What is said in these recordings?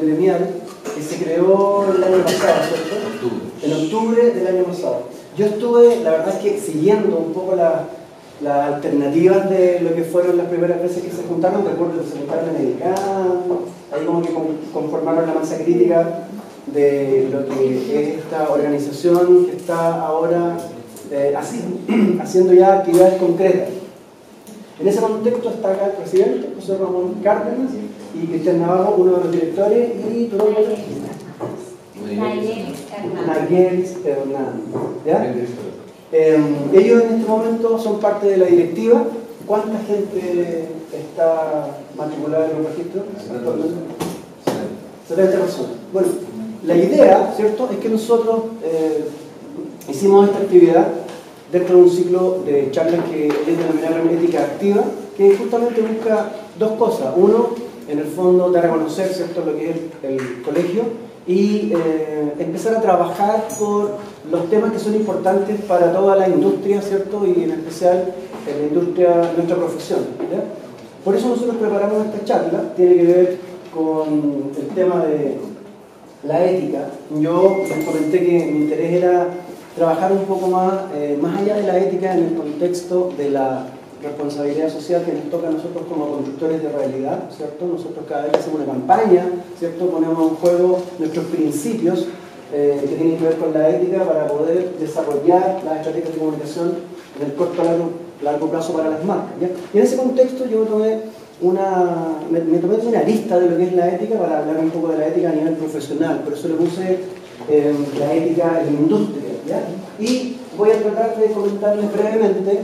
gremial que se creó el año pasado, ¿cierto? En octubre del año pasado. Yo estuve, la verdad es que siguiendo un poco las alternativas de lo que fueron las primeras veces que se juntaron. Recuerdo que se juntaron en el ICANN, ahí como que conformaron la masa crítica de lo que es esta organización que está ahora haciendo ya actividades concretas. En ese contexto está acá el presidente, José Ramón Cárdenas, y Cristian Navarro, uno de los directores, y tu nombre Nayelis Hernández. ¿Ya? Ellos en este momento son parte de la directiva. ¿Cuánta gente está matriculada en los registros? 70 personas. Bueno, la idea, ¿cierto?, es que nosotros hicimos esta actividad dentro de un ciclo de charlas que es denominada ética activa, que justamente busca dos cosas. Uno, en el fondo, dar a conocer, ¿cierto?, lo que es el colegio y empezar a trabajar por los temas que son importantes para toda la industria, ¿cierto?, y en especial en la industria, nuestra profesión, ¿ya? Por eso nosotros preparamos esta charla, tiene que ver con el tema de la ética. Yo les comenté que mi interés era trabajar un poco más allá de la ética en el contexto de la responsabilidad social que nos toca a nosotros como conductores de realidad, ¿cierto? Nosotros cada vez que hacemos una campaña, ¿cierto?, ponemos en juego nuestros principios que tienen que ver con la ética para poder desarrollar las estrategias de comunicación en el corto a largo plazo para las marcas, ¿ya? Y en ese contexto yo me tomé una lista de lo que es la ética para hablar un poco de la ética a nivel profesional, por eso le puse la ética en la industria, ¿ya? Y voy a tratar de comentarles brevemente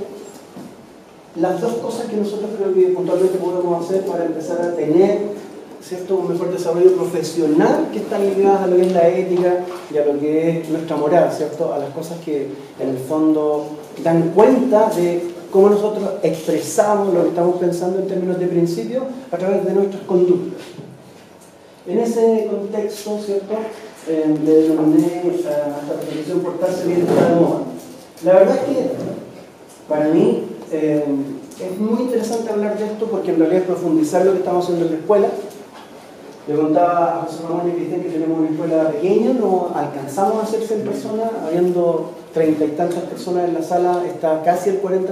las dos cosas que nosotros creo que puntualmente podemos hacer para empezar a tener, ¿cierto?, un mejor desarrollo profesional que están ligadas a lo que es la ética y a lo que es nuestra moral, ¿cierto?, a las cosas que en el fondo dan cuenta de cómo nosotros expresamos lo que estamos pensando en términos de principios a través de nuestras conductas. En ese contexto, ¿cierto?, le denominé a esta reflexión portarse bien está de moda. La verdad es que para mí es muy interesante hablar de esto porque en realidad es profundizar lo que estamos haciendo en la escuela. Le contaba a José Ramón y Cristian que tenemos una escuela pequeña, no alcanzamos a ser 100 personas, habiendo 30 y tantas personas en la sala, está casi el 40%.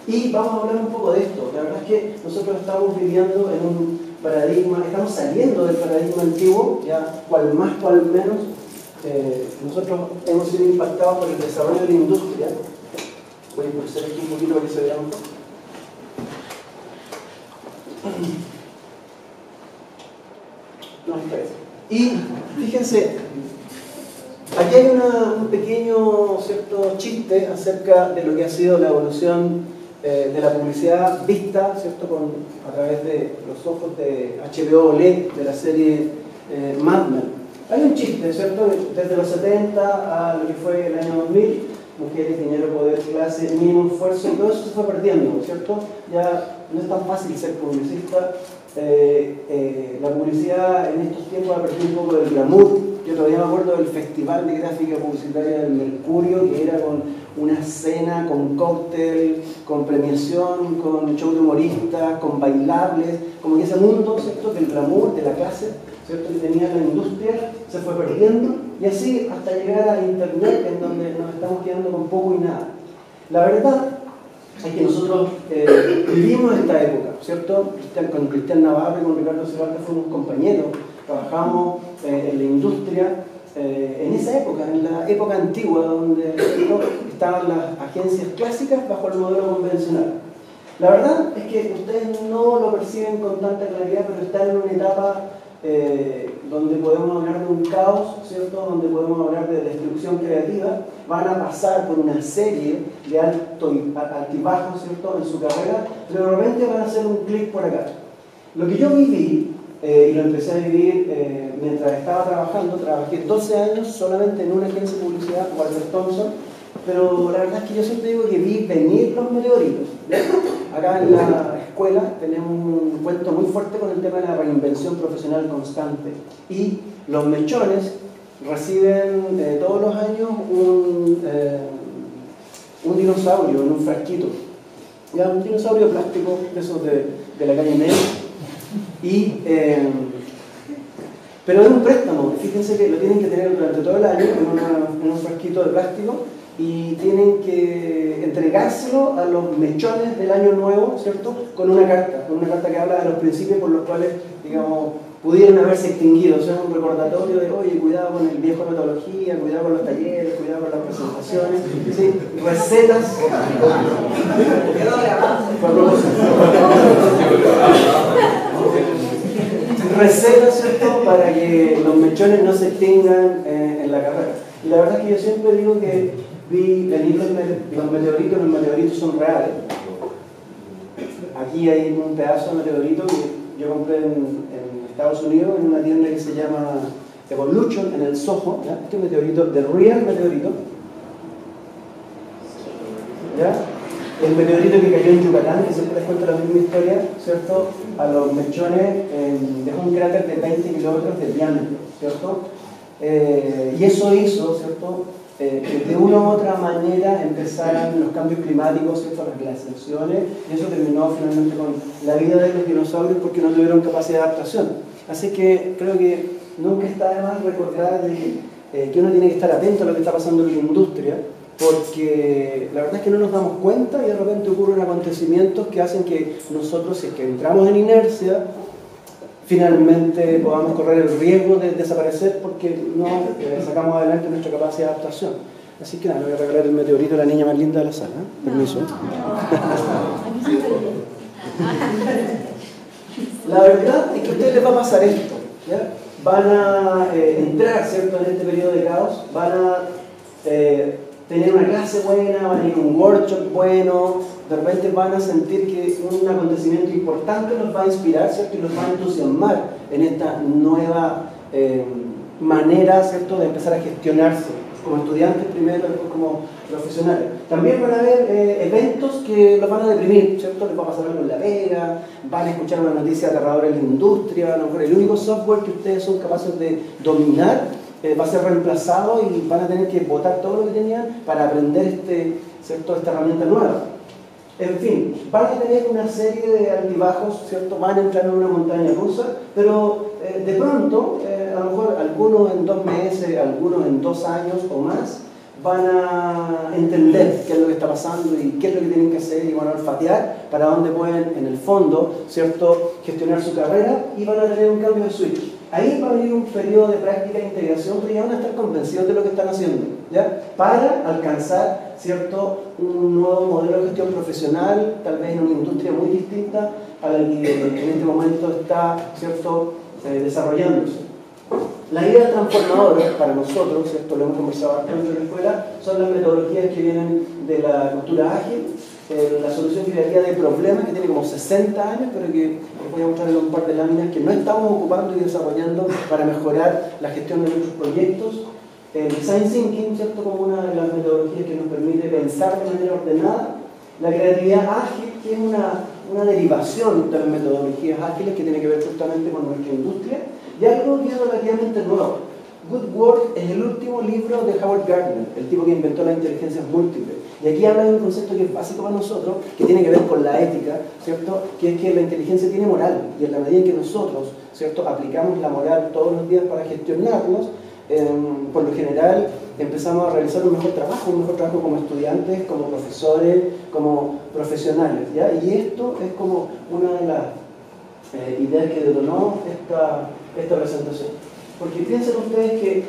Y vamos a hablar un poco de esto. La verdad es que nosotros estamos viviendo en un paradigma, estamos saliendo del paradigma antiguo, ya cual más, cual menos. Nosotros hemos sido impactados por el desarrollo de la industria. Voy a impulsar aquí un poquito para que se vea un poco. No, esta vez. Y fíjense, aquí hay un pequeño, ¿cierto?, chiste acerca de lo que ha sido la evolución de la publicidad vista, ¿cierto?, a través de los ojos de HBO OLED de la serie Mad Men. Hay un chiste, ¿cierto?, desde los 70 a lo que fue el año 2000, mujeres, dinero, poder, clase, mínimo esfuerzo, y todo eso se fue perdiendo, ¿cierto? Ya no es tan fácil ser publicista. La publicidad en estos tiempos ha perdido un poco del glamour. Yo todavía me acuerdo del festival de gráfica publicitaria del Mercurio, que era con una cena, con cóctel, con premiación, con show de humoristas, con bailables, como que ese mundo, ¿cierto?, del glamour, de la clase, ¿cierto?, que tenía la industria, se fue perdiendo, y así hasta llegar a internet, en donde nos estamos quedando con poco y nada. La verdad es que nosotros vivimos esta época, ¿cierto? Con Cristian Navarro y con Ricardo Cervantes fuimos compañeros, trabajamos en la industria, en esa época, en la época antigua, donde estaban las agencias clásicas bajo el modelo convencional. La verdad es que ustedes no lo perciben con tanta claridad, pero están en una etapa donde podemos hablar de un caos, ¿cierto?, donde podemos hablar de destrucción creativa. Van a pasar por una serie de altibajos, ¿cierto?, en su carrera, pero de repente van a hacer un clic por acá. Lo que yo viví, y lo empecé a vivir mientras estaba trabajando, trabajé 12 años solamente en una agencia de publicidad, Walter Thompson, pero la verdad es que yo siempre digo que vi venir los meteoritos. Acá en la escuela tenemos un cuento muy fuerte con el tema de la reinvención profesional constante, y los mechones reciben todos los años un dinosaurio en un frasquito, ya, un dinosaurio plástico de esos de la calle Medio, Pero es un préstamo, fíjense que lo tienen que tener durante todo el año en un frasquito de plástico y tienen que entregárselo a los mechones del año nuevo, ¿cierto? Con una carta que habla de los principios por los cuales, digamos, pudieron haberse extinguido. O sea, un recordatorio de, oye, cuidado con el viejo metodología, cuidado con los talleres, cuidado con las presentaciones, ¿sí? Recetas. Recetas, ¿cierto? Para que los mechones no se extingan en la carrera. Y la verdad es que yo siempre digo que vi venir los meteoritos son reales. Aquí hay un pedazo de meteorito que yo compré en Estados Unidos en una tienda que se llama Evolution en el Soho, ¿ya? Este meteorito, The Real meteorito, ¿ya? El meteorito que cayó en Yucatán, que siempre les cuento la misma historia, ¿cierto? A los mechones dejó un cráter de 20 kilómetros de diámetro, ¿cierto? Y eso hizo, ¿cierto? Que de una u otra manera empezaran los cambios climáticos, ¿cierto? Las glaciaciones, y eso terminó finalmente con la vida de los dinosaurios porque no tuvieron capacidad de adaptación. Así que creo que nunca está de más recordar que uno tiene que estar atento a lo que está pasando en la industria, porque la verdad es que no nos damos cuenta y de repente ocurren acontecimientos que hacen que nosotros, si es que entramos en inercia, finalmente podamos correr el riesgo de desaparecer porque no sacamos adelante nuestra capacidad de adaptación. Así que nada, le voy a regalar el meteorito a la niña más linda de la sala. Permiso. La verdad es que a ustedes les va a pasar esto, ¿ya? Van a entrar, ¿cierto?, en este periodo de caos, van a tener una clase buena, van a ir a un workshop bueno, de repente van a sentir que un acontecimiento importante los va a inspirar, ¿cierto?, y los va a entusiasmar en esta nueva manera, ¿cierto?, de empezar a gestionarse como estudiantes primero, después como profesionales. También van a haber eventos que los van a deprimir, ¿cierto? Les va a pasar algo en la pega, van a escuchar una noticia aterradora en la industria, a lo mejor el único software que ustedes son capaces de dominar va a ser reemplazado y van a tener que botar todo lo que tenían para aprender ¿cierto?, esta herramienta nueva. En fin, van a tener una serie de altibajos, ¿cierto? Van a entrar en una montaña rusa, pero de pronto, a lo mejor algunos en 2 meses, algunos en 2 años o más, van a entender qué es lo que está pasando y qué es lo que tienen que hacer y van a olfatear para dónde pueden, en el fondo, ¿cierto?, gestionar su carrera y van a tener un cambio de switch. Ahí va a venir un periodo de práctica e integración, pero ya van a estar convencidos de lo que están haciendo, ¿ya? Para alcanzar, ¿cierto?, un nuevo modelo de gestión profesional, tal vez en una industria muy distinta a la que en este momento está, ¿cierto?, desarrollándose. La idea transformadora para nosotros, ¿cierto?, lo hemos conversado bastante en la escuela, son las metodologías que vienen de la cultura ágil, la solución creativa de problemas que tiene como 60 años, pero que les voy a mostrar en un par de láminas que no estamos ocupando y desarrollando para mejorar la gestión de nuestros proyectos. El design thinking, ¿cierto?, como una de las metodologías que nos permite pensar de manera ordenada. La creatividad ágil, que es una derivación de las metodologías ágiles que tiene que ver justamente con nuestra industria. Y algo que es relativamente nuevo. Good Work es el último libro de Howard Gardner, el tipo que inventó las inteligencias múltiples. Y aquí habla de un concepto que es básico para nosotros, que tiene que ver con la ética, ¿cierto? Que es que la inteligencia tiene moral. Y en la medida en que nosotros, ¿cierto?, aplicamos la moral todos los días para gestionarnos, por lo general empezamos a realizar un mejor trabajo como estudiantes, como profesores, como profesionales, ¿ya? Y esto es como una de las ideas que detonó esta presentación. Porque piensen ustedes que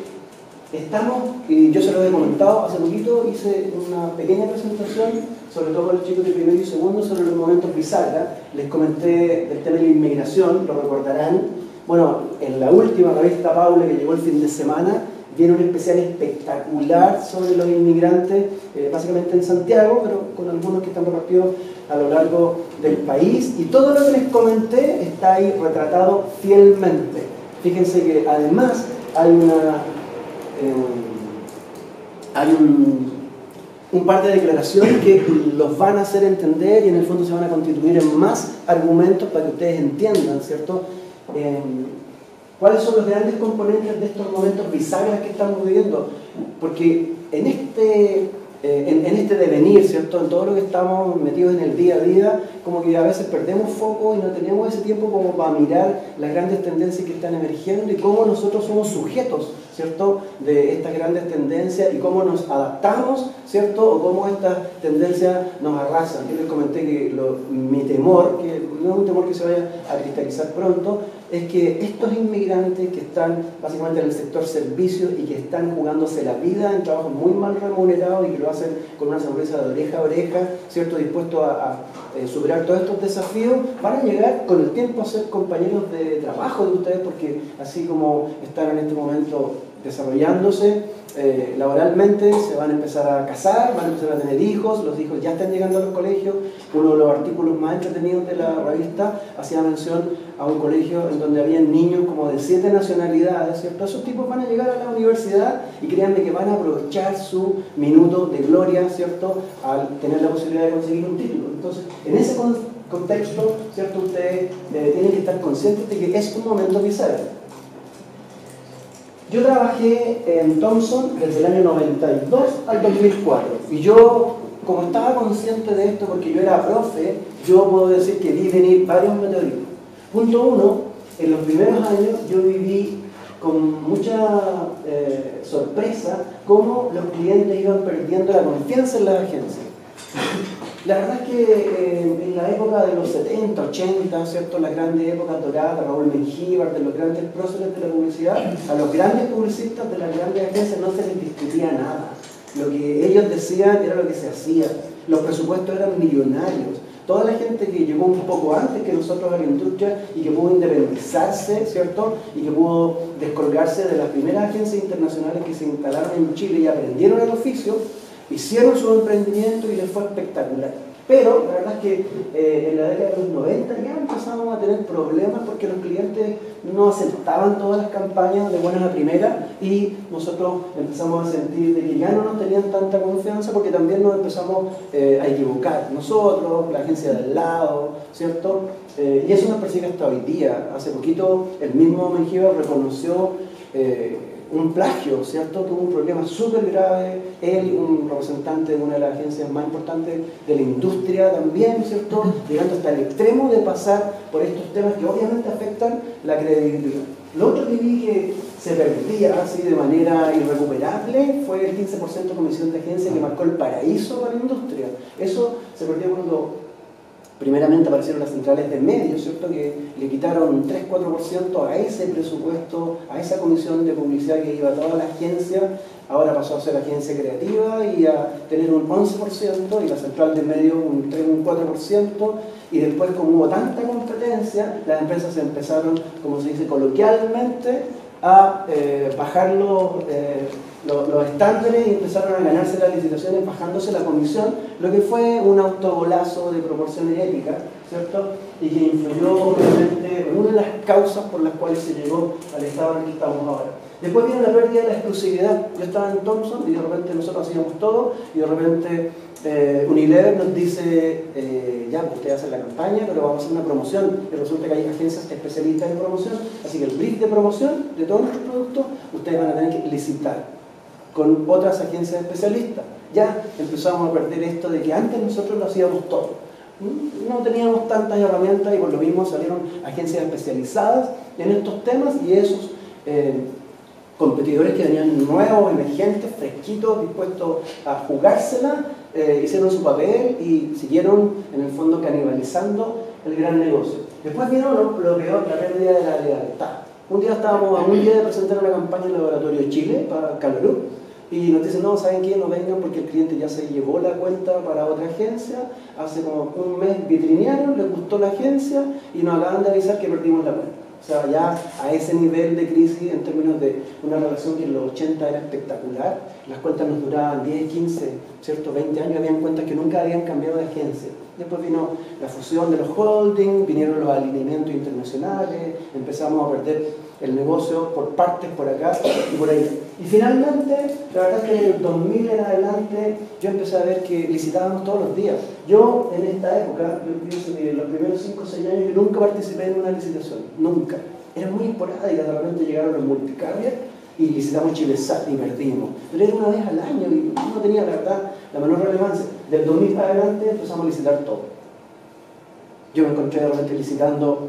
estamos, y yo se lo he comentado hace poquito, hice una pequeña presentación, sobre todo para los chicos de primero y segundo, sobre los momentos bisagra. Les comenté del tema de la inmigración, lo recordarán. Bueno, en la última revista Paula que llegó el fin de semana, viene un especial espectacular sobre los inmigrantes, básicamente en Santiago, pero con algunos que están repartidos a lo largo del país. Y todo lo que les comenté está ahí retratado fielmente. Fíjense que además hay un par de declaraciones que los van a hacer entender y en el fondo se van a constituir en más argumentos para que ustedes entiendan, ¿cierto?, cuáles son los grandes componentes de estos momentos bisagras que estamos viviendo. Porque en en este devenir, ¿cierto? En todo lo que estamos metidos en el día a día, como que a veces perdemos foco y no tenemos ese tiempo como para mirar las grandes tendencias que están emergiendo y cómo nosotros somos sujetos, ¿cierto?, de estas grandes tendencias y cómo nos adaptamos, ¿cierto?, o cómo estas tendencias nos arrasan. Yo les comenté que mi temor, que no es un temor que se vaya a cristalizar pronto, es que estos inmigrantes que están básicamente en el sector servicios y que están jugándose la vida en trabajos muy mal remunerados y que lo hacen con una sonrisa de oreja a oreja, ¿cierto?, dispuestos a superar todos estos desafíos, van a llegar con el tiempo a ser compañeros de trabajo de ustedes, porque así como están en este momento desarrollándose laboralmente, se van a empezar a casar, van a empezar a tener hijos, los hijos ya están llegando a los colegios. Uno de los artículos más entretenidos de la revista hacía mención a un colegio en donde había niños como de 7 nacionalidades, ¿cierto? Esos tipos van a llegar a la universidad y créanme que van a aprovechar su minuto de gloria, ¿cierto?, al tener la posibilidad de conseguir un título. Entonces, en ese contexto, ¿cierto?, ustedes tienen que estar conscientes de que es un momento bizarro. Yo trabajé en Thomson desde el año 92 al 2004 y yo, como estaba consciente de esto porque yo era profe, yo puedo decir que vi venir varios meteoritos. Punto 1, en los primeros años yo viví con mucha sorpresa cómo los clientes iban perdiendo la confianza en las agencias. La verdad es que en la época de los 70, 80, ¿cierto?, las grandes épocas doradas de Raúl Mengíbar, de los grandes próceres de la publicidad, a los grandes publicistas de las grandes agencias no se les discutía nada. Lo que ellos decían era lo que se hacía. Los presupuestos eran millonarios. Toda la gente que llegó un poco antes que nosotros a la industria y que pudo independizarse, ¿cierto?, y que pudo descolgarse de las primeras agencias internacionales que se instalaron en Chile y aprendieron el oficio, hicieron su emprendimiento y les fue espectacular. Pero la verdad es que en la década de los 90 ya empezamos a tener problemas porque los clientes no aceptaban todas las campañas de buenas a primeras y nosotros empezamos a sentir de que ya no nos tenían tanta confianza porque también nos empezamos a equivocar. Nosotros, la agencia de al lado, ¿cierto? Y eso nos persigue hasta hoy día. Hace poquito el mismo Mengíbar reconoció un plagio, ¿cierto? Tuvo un problema súper grave, él, un representante de una de las agencias más importantes de la industria también, ¿cierto? Llegando hasta el extremo de pasar por estos temas que obviamente afectan la credibilidad. Lo otro que vi que se perdía así de manera irrecuperable fue el 15% de comisión de agencia que marcó el paraíso para la industria. Eso se perdió cuando primeramente aparecieron las centrales de medios, ¿cierto?, que le quitaron un 3-4% a ese presupuesto, a esa comisión de publicidad que iba a toda la agencia. Ahora pasó a ser agencia creativa y a tener un 11% y la central de medios un 3-4%. Y después, como hubo tanta competencia, las empresas se empezaron, como se dice coloquialmente, a bajar los estándares y empezaron a ganarse las licitaciones bajándose la comisión, lo que fue un autogolazo de proporciones épicas, ¿cierto? Y que influyó obviamente en una de las causas por las cuales se llegó al estado en el que estamos ahora. Después viene la pérdida de la exclusividad. Yo estaba en Thomson y de repente nosotros hacíamos todo y de repente Unilever nos dice ya, ustedes hacen la campaña, pero vamos a hacer una promoción y resulta que hay agencias especialistas en promoción, así que el brief de promoción de todos nuestros productos ustedes van a tener que licitar con otras agencias especialistas. Ya empezamos a perder esto de que antes nosotros lo hacíamos todo. No teníamos tantas herramientas y por lo mismo salieron agencias especializadas en estos temas y esos competidores que venían nuevos, emergentes, fresquitos, dispuestos a jugársela, hicieron su papel y siguieron en el fondo canibalizando el gran negocio. Después vino lo peor, la pérdida de la lealtad. Un día estábamos a un día de presentar una campaña en el Laboratorio Chile para Calorú y nos dicen, no, ¿saben qué? No vengan porque el cliente ya se llevó la cuenta para otra agencia, hace como un mes vitrinearon, les gustó la agencia y nos acaban de avisar que perdimos la cuenta. O sea, ya a ese nivel de crisis en términos de una relación que en los 80 era espectacular, las cuentas nos duraban 10, 15, ¿cierto? 20 años, habían cuentas que nunca habían cambiado de agencia. Después vino la fusión de los holdings, vinieron los alineamientos internacionales, empezamos a perder el negocio por partes, por acá y por ahí. Y finalmente, la verdad es que en el 2000 en adelante, yo empecé a ver que licitábamos todos los días. Yo, en esta época, yo pienso que en los primeros 5 o 6 años, yo nunca participé en una licitación, nunca. Era muy esporádica, de repente llegaron los multicarriers y licitamos Chilesat y perdimos. Pero era una vez al año y no tenía, la verdad, la menor relevancia. Del 2000 para adelante empezamos a licitar todo. Yo me encontré de repente licitando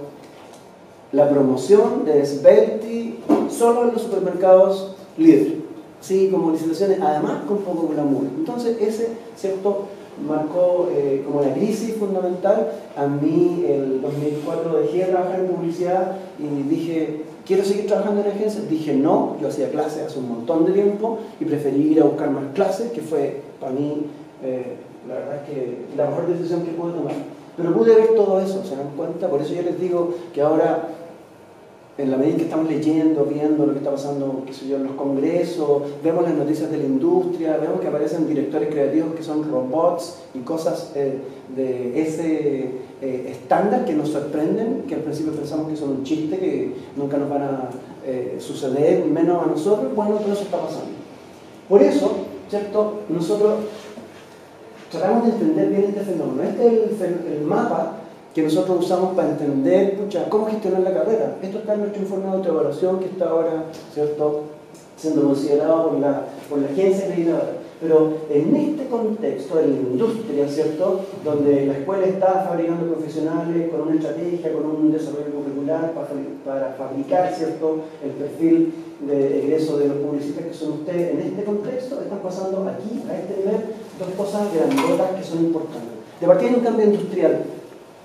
la promoción de Svelti solo en los supermercados líderes. Sí, como licitaciones, además con poco glamour. Entonces, ese, ¿cierto?, marcó como la crisis fundamental. A mí, el 2004 dejé de trabajar en publicidad y dije, ¿quiero seguir trabajando en agencias? Dije no, yo hacía clases hace un montón de tiempo y preferí ir a buscar más clases, que fue para mí, la verdad es que la mejor decisión que pude tomar. Pero pude ver todo eso, ¿se dan cuenta? Por eso yo les digo que ahora, en la medida en que estamos leyendo, viendo lo que está pasando, qué sé yo, en los congresos, vemos las noticias de la industria, vemos que aparecen directores creativos que son robots y cosas de ese estándar que nos sorprenden, que al principio pensamos que son un chiste, que nunca nos van a suceder, menos a nosotros. Bueno, todo eso está pasando. Por eso, ¿cierto?, nosotros tratamos de entender bien este fenómeno. Este es el mapa que nosotros usamos para entender, pucha, cómo gestionar la carrera. Esto está en nuestro informe de autoevaluación que está ahora, ¿cierto?, siendo considerado por la agencia acreditadora. Pero en este contexto de la industria, ¿cierto?, donde la escuela está fabricando profesionales con una estrategia, con un desarrollo curricular para fabricar, ¿cierto?, el perfil de egreso de los publicistas que son ustedes, en este contexto están pasando aquí, a este nivel, dos cosas grandotas que son importantes. De partida hay un cambio industrial.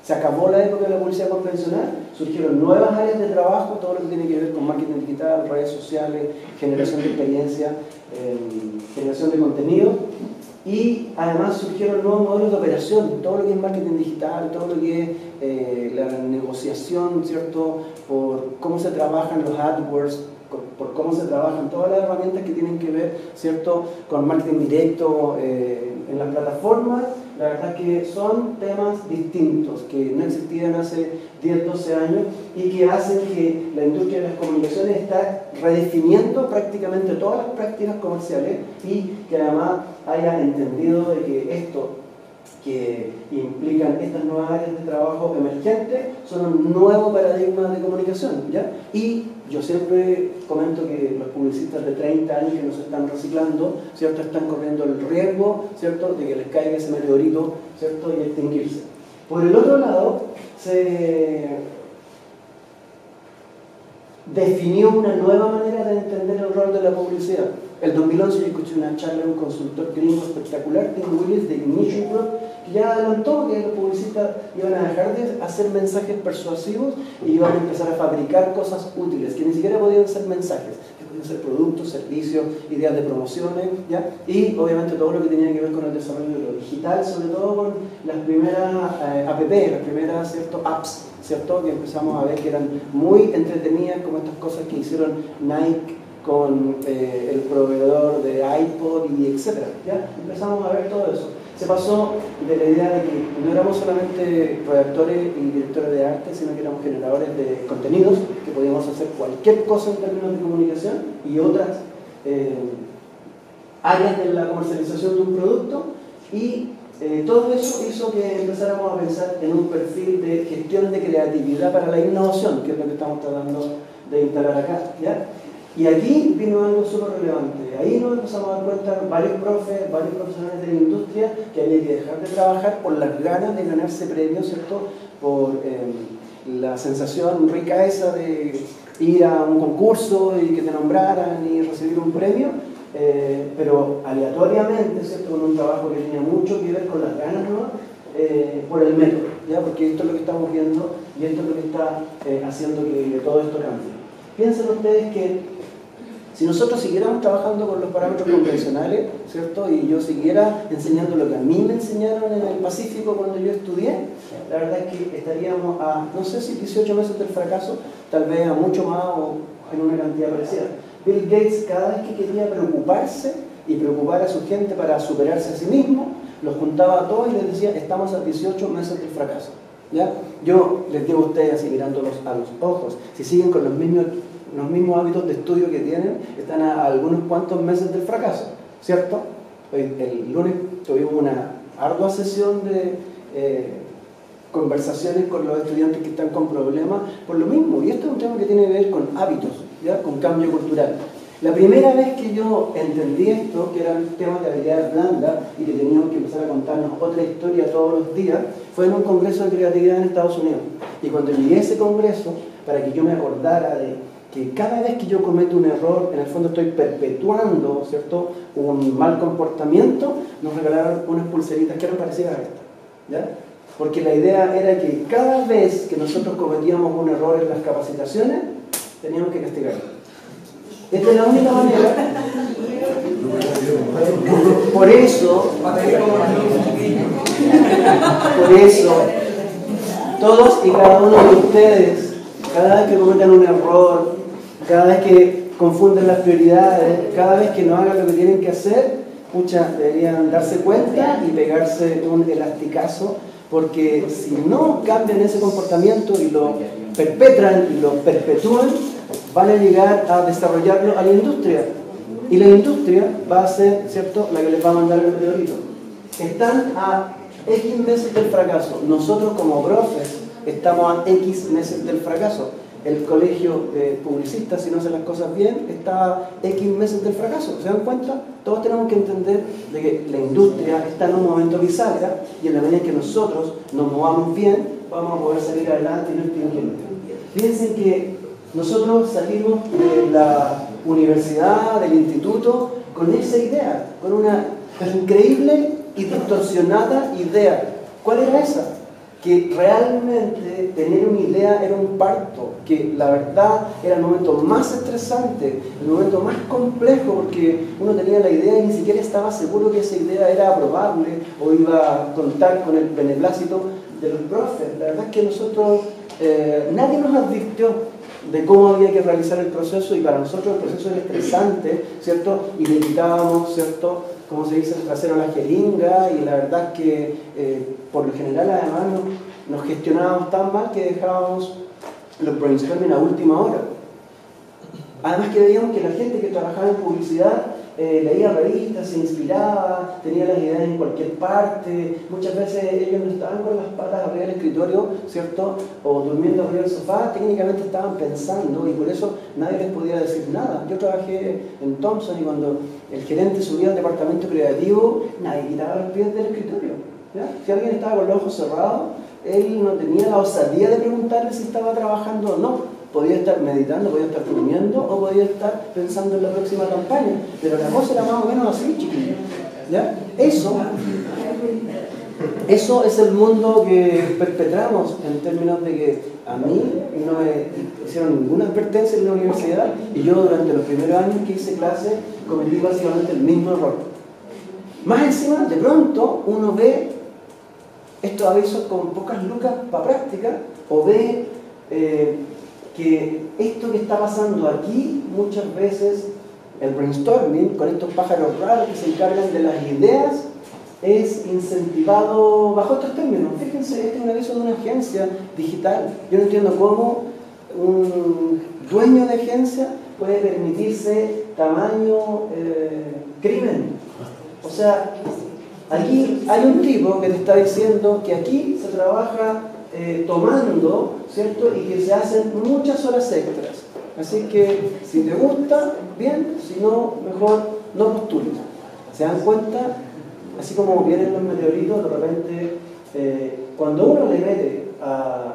Se acabó la época de la publicidad convencional, surgieron nuevas áreas de trabajo, todo lo que tiene que ver con marketing digital, redes sociales, generación de experiencia, generación de contenido, y además surgieron nuevos modelos de operación, todo lo que es marketing digital, todo lo que es la negociación, ¿cierto?, por cómo se trabajan los AdWords, por cómo se trabajan todas las herramientas que tienen que ver, ¿cierto?, con marketing directo en las plataformas. La verdad es que son temas distintos que no existían hace 10, 12 años y que hacen que la industria de las comunicaciones está redefiniendo prácticamente todas las prácticas comerciales y que además haya entendido de que esto que implican estas nuevas áreas de trabajo emergentes son un nuevo paradigma de comunicación, ¿ya? Y yo siempre comento que los publicistas de 30 años que nos están reciclando, ¿cierto?, están corriendo el riesgo, ¿cierto?, de que les caiga ese meteorito, ¿cierto?, y extinguirse. Por el otro lado, se definió una nueva manera de entender el rol de la publicidad. El 2011 yo escuché una charla de un consultor gringo espectacular, Tim Willis, de Ignition Group, que ya adelantó que los publicistas iban a dejar de hacer mensajes persuasivos y iban a empezar a fabricar cosas útiles, que ni siquiera podían ser mensajes, que podían ser productos, servicios, ideas de promociones, ¿ya? Y obviamente todo lo que tenía que ver con el desarrollo de lo digital, sobre todo con las primeras app, las primeras, ¿cierto?, apps, ¿cierto?, que empezamos a ver que eran muy entretenidas, como estas cosas que hicieron Nike con el proveedor de iPod y etcétera, ¿ya? Empezamos a ver todo eso. Se pasó de la idea de que no éramos solamente redactores y directores de arte, sino que éramos generadores de contenidos, que podíamos hacer cualquier cosa en términos de comunicación y otras áreas de la comercialización de un producto, y todo eso hizo que empezáramos a pensar en un perfil de gestión de creatividad para la innovación, que es lo que estamos tratando de instalar acá, ¿ya? Y aquí vino algo súper relevante. Ahí nos empezamos a dar cuenta, varios profesionales de la industria, que había que dejar de trabajar por las ganas de ganarse premios, ¿cierto?, por la sensación rica esa de ir a un concurso y que te nombraran y recibir un premio, pero aleatoriamente, ¿cierto?, con un trabajo que tenía mucho que ver con las ganas, ¿no?, por el método, ¿ya? Porque esto es lo que estamos viendo y esto es lo que está haciendo que todo esto cambie. Piensen ustedes que si nosotros siguiéramos trabajando con los parámetros convencionales, ¿cierto?, y yo siguiera enseñando lo que a mí me enseñaron en el Pacífico cuando yo estudié, la verdad es que estaríamos a, no sé si 18 meses del fracaso, tal vez a mucho más o en una cantidad parecida. Bill Gates, cada vez que quería preocuparse y preocupar a su gente para superarse a sí mismo, los juntaba a todos y les decía, estamos a 18 meses del fracaso, ¿ya? Yo les digo a ustedes, así mirándolos a los ojos, si siguen con los mismos hábitos de estudio que tienen, están a algunos cuantos meses del fracaso, ¿cierto? El lunes tuvimos una ardua sesión de conversaciones con los estudiantes que están con problemas por lo mismo, y esto es un tema que tiene que ver con hábitos, ¿ya?, con cambio cultural. La primera vez que yo entendí esto, que eran temas de habilidad blanda y que teníamos que empezar a contarnos otra historia todos los días, fue en un congreso de creatividad en Estados Unidos. Y cuando llegué a ese congreso, para que yo me acordara de que cada vez que yo cometo un error, en el fondo estoy perpetuando, ¿cierto?, un mal comportamiento, nos regalaron unas pulseritas que eran parecidas a esta, ¿ya? Porque la idea era que cada vez que nosotros cometíamos un error en las capacitaciones, teníamos que castigarlo. Esta es la única manera. Por eso, todos y cada uno de ustedes, cada vez que cometan un error, cada vez que confunden las prioridades, cada vez que no hagan lo que tienen que hacer, deberían darse cuenta y pegarse un elasticazo, porque si no cambian ese comportamiento y lo perpetran y lo perpetúan, van a llegar a desarrollarlo a la industria. Y la industria va a ser, ¿cierto?, la que les va a mandar el meteorito. Están a X meses del fracaso. Nosotros como profes estamos a X meses del fracaso. El colegio de publicistas, si no hacen las cosas bien, está a X meses del fracaso. ¿Se dan cuenta? Todos tenemos que entender de que la industria está en un momento bisagra y en la medida en que nosotros nos movamos bien, vamos a poder salir adelante y no extinguirnos. Piensen que nosotros salimos de la universidad, del instituto, con esa idea, con una increíble y distorsionada idea. ¿Cuál era esa? Que realmente tener una idea era un parto, que la verdad era el momento más estresante, el momento más complejo, porque uno tenía la idea y ni siquiera estaba seguro que esa idea era aprobable o iba a contar con el beneplácito de los profes. La verdad es que nosotros, nadie nos advirtió de cómo había que realizar el proceso, y para nosotros el proceso era estresante, ¿cierto? Y le quitábamos, ¿cierto?, como se dice, el trasero a la jeringa, y la verdad es que por lo general además nos gestionábamos tan mal que dejábamos los brainstorming a última hora. Además que veíamos que la gente que trabajaba en publicidad leía revistas, se inspiraba, tenía las ideas en cualquier parte. Muchas veces ellos no estaban con las patas arriba del escritorio, ¿cierto?, o durmiendo arriba del sofá, técnicamente estaban pensando, y por eso nadie les podía decir nada. Yo trabajé en Thomson y cuando el gerente subía al departamento creativo, nadie quitaba los pies del escritorio, ¿ya? Si alguien estaba con los ojos cerrados, él no tenía la osadía de preguntarle si estaba trabajando o no. Podía estar meditando, podía estar durmiendo o podía estar pensando en la próxima campaña. Pero la cosa era más o menos así, chiquillos, ¿ya? Eso es el mundo que perpetramos, en términos de que a mí no me hicieron ninguna advertencia en la universidad y yo durante los primeros años que hice clase cometí básicamente el mismo error. Más encima, de pronto, uno ve estos avisos con pocas lucas para práctica, o ve que esto que está pasando aquí, muchas veces el brainstorming, con estos pájaros raros que se encargan de las ideas, es incentivado bajo otros términos. Fíjense, este es un aviso de una agencia digital. Yo no entiendo cómo un dueño de agencia puede permitirse tamaño crimen. O sea, aquí hay un tipo que te está diciendo que aquí se trabaja tomando, ¿cierto?, y que se hacen muchas horas extras. Así que si te gusta, bien, si no, mejor no postules. ¿Se dan cuenta? Así como vienen los meteoritos, de repente, cuando uno le mete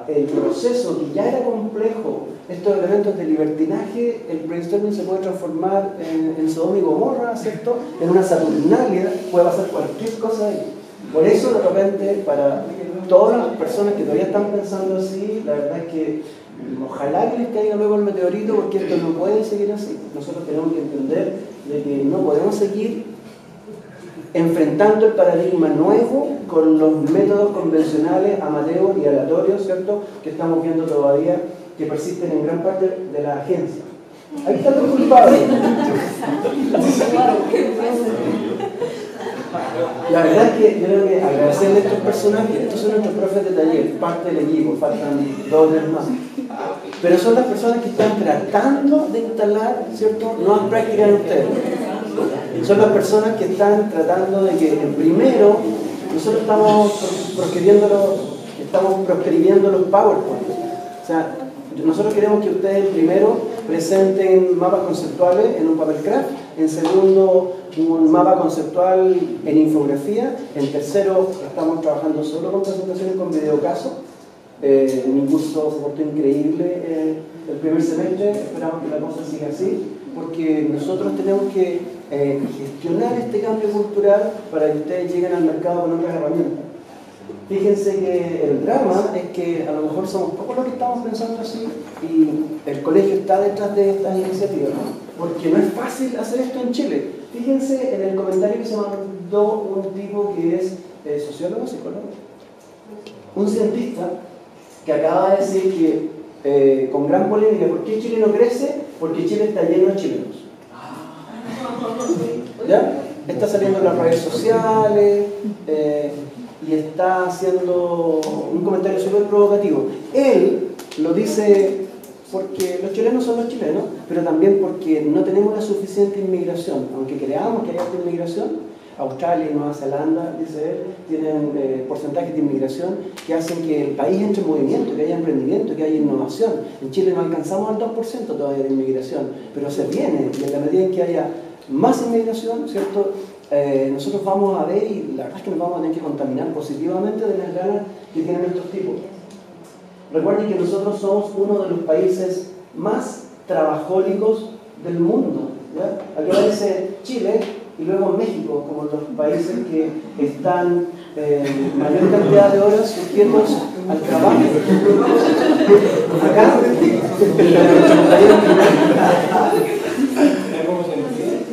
el proceso que ya era complejo, estos elementos de libertinaje, el brainstorming se puede transformar en Sodoma y Gomorra, ¿cierto?, en una Saturnalia, puede pasar cualquier cosa ahí. Por eso, de repente, para todas las personas que todavía están pensando así, la verdad es que ojalá que les caiga luego el meteorito, porque esto no puede seguir así. Nosotros tenemos que entender de que no podemos seguir enfrentando el paradigma nuevo con los métodos convencionales, amateur y aleatorios, ¿cierto?, que estamos viendo todavía, que persisten en gran parte de la agencia. Ahí están los culpables. La verdad es que yo tengo que agradecerle a estos personajes. Estos son nuestros profes de taller, parte del equipo, faltan 2 más. Pero son las personas que están tratando de instalar, ¿cierto?, nuevas prácticas en ustedes. Son las personas que están tratando de que, primero, nosotros estamos proscribiendo los PowerPoint. O sea, Nosotros queremos que ustedes primero presenten mapas conceptuales en un papel craft, en segundo un mapa conceptual en infografía, en tercero estamos trabajando solo con presentaciones con videocaso. Mi curso se portó increíble el primer semestre, esperamos que la cosa siga así, porque nosotros tenemos que gestionar este cambio cultural para que ustedes lleguen al mercado con otras herramientas. Fíjense que el drama es que a lo mejor somos pocos los que estamos pensando así y el colegio está detrás de estas iniciativas, porque no es fácil hacer esto en Chile. Fíjense en el comentario que se mandó un tipo que es sociólogo, psicólogo, un cientista que acaba de decir que con gran polémica, ¿por qué Chile no crece? Porque Chile está lleno de chilenos. ¿Ya? Está saliendo en las redes sociales y está haciendo un comentario súper provocativo. Él lo dice porque los chilenos son los chilenos, pero también porque no tenemos la suficiente inmigración. Aunque creamos que hay esta inmigración, Australia y Nueva Zelanda, dice él, tienen porcentajes de inmigración que hacen que el país entre en movimiento, que haya emprendimiento, que haya innovación. En Chile no alcanzamos al 2% todavía de inmigración, pero se viene, y en la medida en que haya más inmigración, ¿cierto? Nosotros vamos a ver, y la verdad es que nos vamos a tener que contaminar positivamente de las ganas que tienen estos tipos. Recuerden que nosotros somos uno de los países más trabajólicos del mundo, ¿ya? Aquí aparece Chile y luego México como los países que están mayor cantidad de horas sometiéndose al trabajo.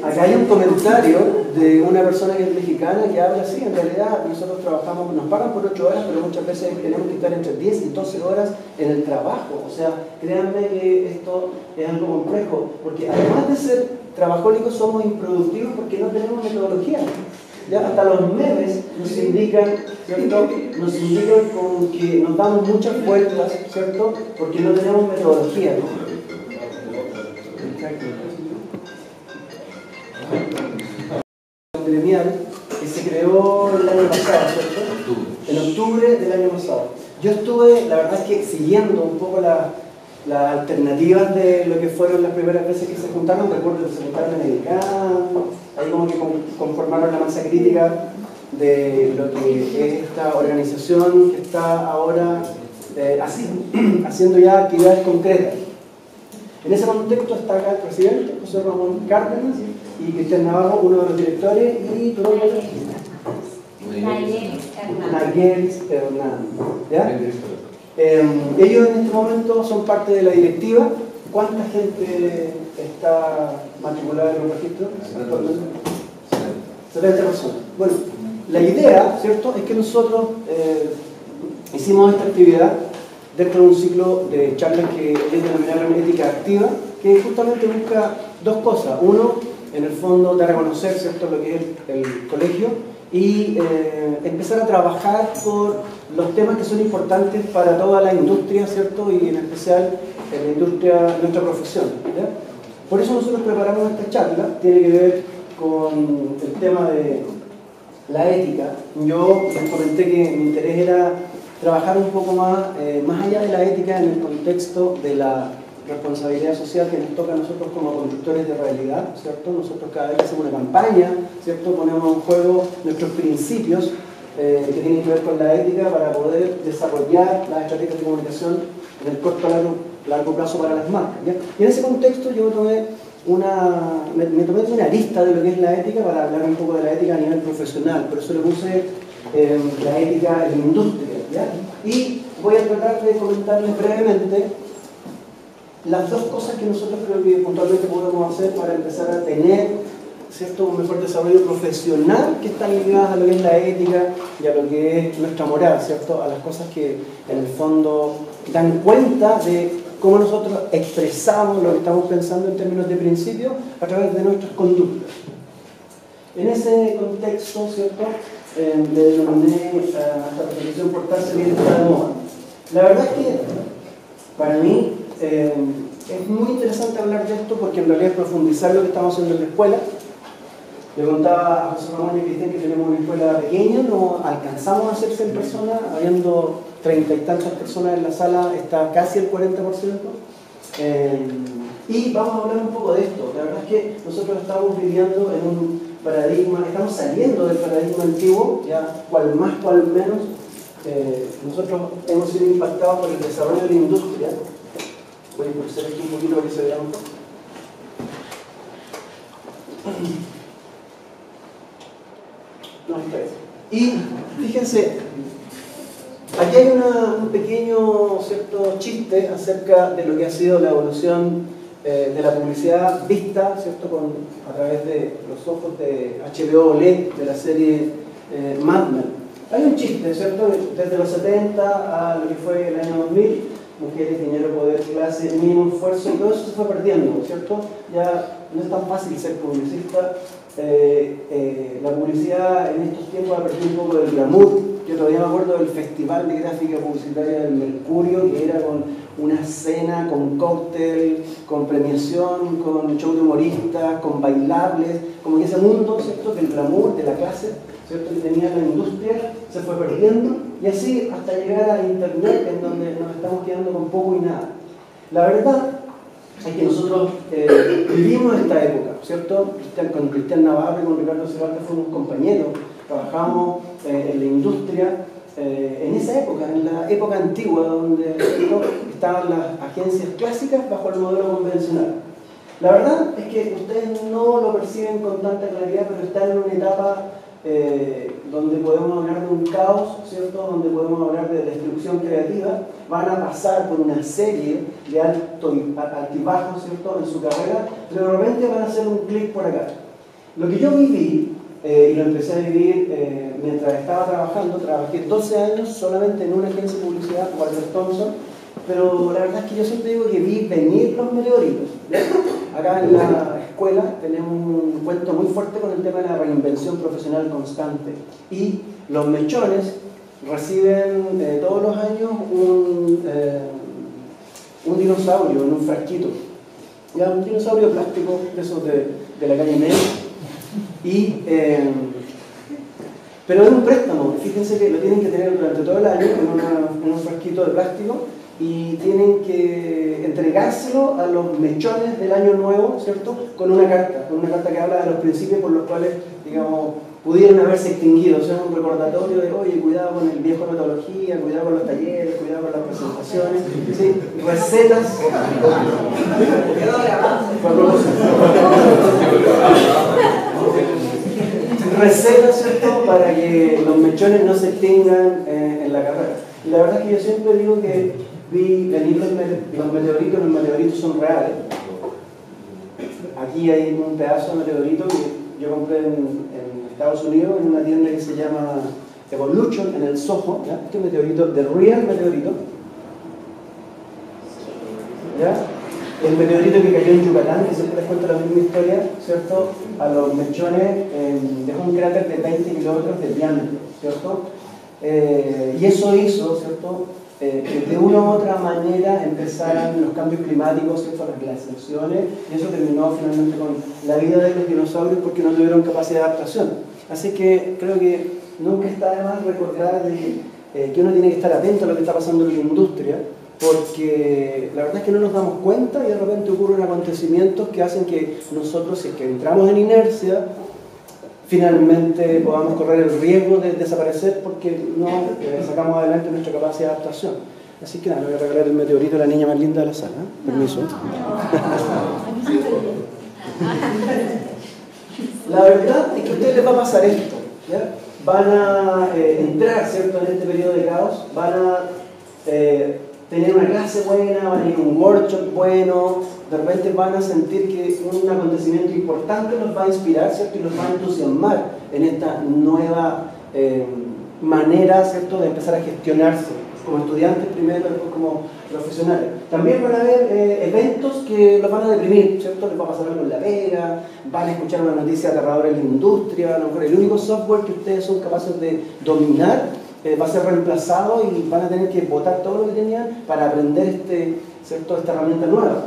Acá hay un comentario de una persona que es mexicana que habla así: en realidad nosotros trabajamos, nos pagan por 8 horas, pero muchas veces tenemos que estar entre 10 y 12 horas en el trabajo. O sea, créanme que esto es algo complejo, porque además de ser trabajólicos somos improductivos porque no tenemos metodología. Ya hasta los memes nos indican, ¿cierto? Nos indican con que nos damos muchas vueltas, ¿cierto? Porque no tenemos metodología, ¿no? Gremial que se creó el año pasado, ¿cierto? En octubre del año pasado. Yo estuve, la verdad es que siguiendo un poco las alternativas de lo que fueron las primeras veces que se juntaron. Recuerdo que se juntaron en el CAN, ahí como que conformaron la masa crítica de lo que es esta organización que está ahora haciendo ya actividades concretas. En ese contexto está acá el presidente, José Ramón Cárdenas, y Cristian Navarro, uno de los directores, y todo el otro. Nayelis Hernández. ¿Ya? Ellos en este momento son parte de la directiva. ¿Cuánta gente está matriculada en los registros? 70 personas. Bueno, la idea, ¿cierto?, es que nosotros hicimos esta actividad dentro de un ciclo de charlas que ellos denominaron ética activa, que justamente busca dos cosas. Uno, en el fondo, dar a conocer, ¿cierto?, lo que es el colegio y empezar a trabajar por los temas que son importantes para toda la industria, ¿cierto?, y en especial en la industria, nuestra profesión, ¿ya? Por eso nosotros preparamos esta charla, tiene que ver con el tema de la ética. Yo les comenté que mi interés era trabajar un poco más allá de la ética en el contexto de la responsabilidad social que nos toca a nosotros como constructores de realidad, ¿cierto? Nosotros cada vez que hacemos una campaña, ¿cierto?, ponemos en juego nuestros principios que tienen que ver con la ética para poder desarrollar las estrategias de comunicación en el corto a largo plazo para las marcas, ¿ya? Y en ese contexto yo me tomé una lista de lo que es la ética para hablar un poco de la ética a nivel profesional. Por eso le puse la ética en la industria, ¿ya? Y voy a tratar de comentarles brevemente las dos cosas que nosotros creo que puntualmente podemos hacer para empezar a tener, ¿cierto?, un mejor desarrollo profesional que están ligadas a lo que es la ética y a lo que es nuestra moral, ¿cierto?, a las cosas que en el fondo dan cuenta de cómo nosotros expresamos lo que estamos pensando en términos de principios a través de nuestras conductas. En ese contexto, ¿cierto?, le denominé a esta reflexión portarse bien está de moda. La verdad es que para mí es muy interesante hablar de esto porque en realidad es profundizar lo que estamos haciendo en la escuela Le contaba a José Ramón y Cristian que tenemos una escuela pequeña, no alcanzamos a ser 100 personas, habiendo 30 y tantas personas en la sala, está casi el 40%. Y vamos a hablar un poco de esto. La verdad es que nosotros estamos viviendo en un paradigma, estamos saliendo del paradigma antiguo, ya cual más, cual menos. Nosotros hemos sido impactados por el desarrollo de la industria. Voy a impulsar aquí un poquito para que se vea un poco. No, esta vez. Y fíjense, aquí hay un pequeño cierto chiste acerca de lo que ha sido la evolución de la publicidad vista, ¿cierto? A través de los ojos de HBO OLED de la serie Mad Men. Hay un chiste, ¿cierto? Desde los 70 a lo que fue el año 2000, mujeres, dinero, poder, clase, mínimo esfuerzo, y todo eso se fue perdiendo, ¿cierto? Ya no es tan fácil ser publicista. La publicidad en estos tiempos ha perdido un poco del glamour. Yo todavía me acuerdo del festival de gráfica publicitaria del Mercurio, que era con una cena, con cóctel, con premiación, con show de humoristas, con bailables, como que ese mundo, ¿cierto?, del glamour, de la clase, ¿cierto?, que tenía la industria, se fue perdiendo, y así hasta llegar a internet, en donde nos estamos quedando con poco y nada. La verdad es que nosotros vivimos esta época, ¿cierto? Con Cristian Navarro y con Ricardo Cervantes fuimos compañeros, trabajamos en la industria, en esa época, en la época antigua, donde estaban las agencias clásicas bajo el modelo convencional. La verdad es que ustedes no lo perciben con tanta claridad, pero están en una etapa donde podemos hablar de un caos, ¿cierto? Donde podemos hablar de destrucción creativa. Van a pasar por una serie de altibajos, ¿cierto?, en su carrera, pero de repente van a hacer un clic por acá. Lo que yo viví, y lo empecé a vivir mientras estaba trabajando, trabajé 12 años solamente en una agencia de publicidad, Walter Thompson, pero la verdad es que yo siempre digo que vi venir los meteoritos. Acá en la escuela tenemos un cuento muy fuerte con el tema de la reinvención profesional constante, y los mechones reciben todos los años un dinosaurio en un frasquito, ya, un dinosaurio plástico de esos de la calle media, y pero es un préstamo. Fíjense que lo tienen que tener durante todo el año en un frasquito de plástico, y tienen que entregárselo a los mechones del año nuevo, ¿cierto?, con una carta que habla de los principios por los cuales, digamos, pudieron haberse extinguido. O sea, un recordatorio de, oye, cuidado con el viejo metodología, cuidado con los talleres, cuidado con las presentaciones, ¿sí? Recetas. Recetas, ¿cierto?, para que los mechones no se extingan en la carrera. Y la verdad es que yo siempre digo que vi venir los meteoritos son reales. Aquí hay un pedazo de meteorito que yo compré en Estados Unidos, en una tienda que se llama Evolution, en el Soho, ¿ya? Este meteorito, The Real meteorito, ¿ya? El meteorito que cayó en Yucatán, que siempre les cuento la misma historia, ¿cierto? A los mechones dejó un cráter de 20 kilómetros de diámetro, ¿cierto? Y eso hizo, ¿cierto?, que de una u otra manera empezaran los cambios climáticos, ¿cierto?, las glaciaciones, y eso terminó finalmente con la vida de los dinosaurios porque no tuvieron capacidad de adaptación. Así que creo que nunca está de más recordar que uno tiene que estar atento a lo que está pasando en la industria, porque la verdad es que no nos damos cuenta y de repente ocurren acontecimientos que hacen que nosotros, si es que entramos en inercia, finalmente podamos correr el riesgo de desaparecer porque no sacamos adelante nuestra capacidad de adaptación. Así que nada, le voy a regalar el meteorito a la niña más linda de la sala. Permiso. La verdad es que a ustedes les va a pasar esto, ¿ya? Van a entrar, ¿cierto?, en este periodo de caos, van a tener una clase buena, van a ir a un workshop bueno, de repente van a sentir que un acontecimiento importante los va a inspirar, ¿cierto?, y los va a entusiasmar en esta nueva manera, ¿cierto?, de empezar a gestionarse como estudiantes primero, después como profesionales. También van a haber eventos que los van a deprimir, ¿cierto? Les va a pasar algo en la pega, van a escuchar una noticia aterradora en la industria, a lo mejor el único software que ustedes son capaces de dominar va a ser reemplazado y van a tener que botar todo lo que tenían para aprender esta herramienta nueva.